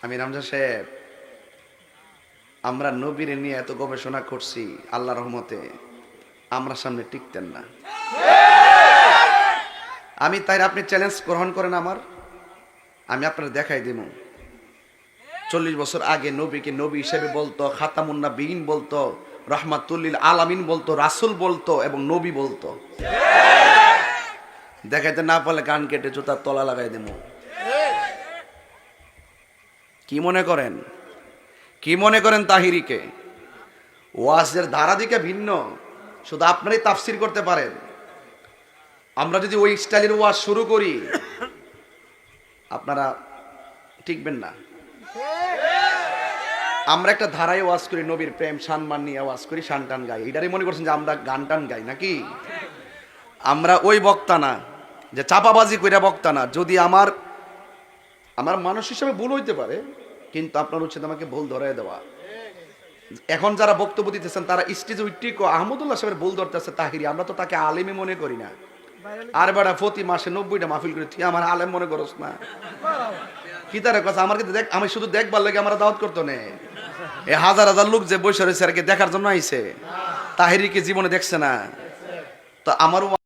আমি রামজা সাহেব, আমরা নবীর নিয়ে এত গবেষণা করছি, আল্লাহ রহমতে আমরা সামনে টিকতেন না। আমি তাই, আপনি চ্যালেঞ্জ গ্রহণ করেন আমার, আমি আপনার দেখাই দিব। 40 বছর আগে নবীকে নবী হিসেবে বলতো, খাতামুন নবীন বলতো, রহমাতুল্লিল আলামিন বলতো, রাসূল বলতো এবং নবী বলতো। দেখাইতে না পারলে কান কেটে জুতার তলা লাগাই দেব। কি মনে করেন, কি মনে করেন তাহিরিকে? ওয়াজের ধারা দিকে ভিন্ন, শুধু আপনারই তাফসির করতে পারেন। আমরা যদি ওই স্টাইলের ওয়াজ শুরু করি, আপনারা টিকবেন না। আমরা একটা ধারায় ওয়াজ করি, নবীর প্রেম সম্মান নিয়ে ওয়াজ করি, শান টান গাই। এটারই মনে করছেন যে আমরা গান টান গাই নাকি? আমরা ওই বক্তা না যে চাপাবাজি কইরা বক্তা না। যদি আমার মানুষ হিসেবে ভুল হইতে পারে, কিন্তু আপনার উচিত আমাকে ভুল ধরাই দেওয়া। এখন যারা বক্তব্য দিতেছেন তারা স্টেজে উইটিকো আহমদুল্লাহ সাহেবের ভুল ধরতেছে তাহিরি, আমরা তো তাকে আলেমই মনে করি না। আর বেড়া প্রতি মাসে 90টা মাহফিল করে তুই আমার আলেম মনে করস না? কি তার কথা? আমার কিন্তু দেখ, আমি শুধু দেখবার লাগে আমার দাওয়াত করতো না। এ হাজার হাজার লোক যে বসে রয়েছে আর কি দেখার জন্য আইছে, তাহিরিকে জীবনে দেখছে না। তো আমারও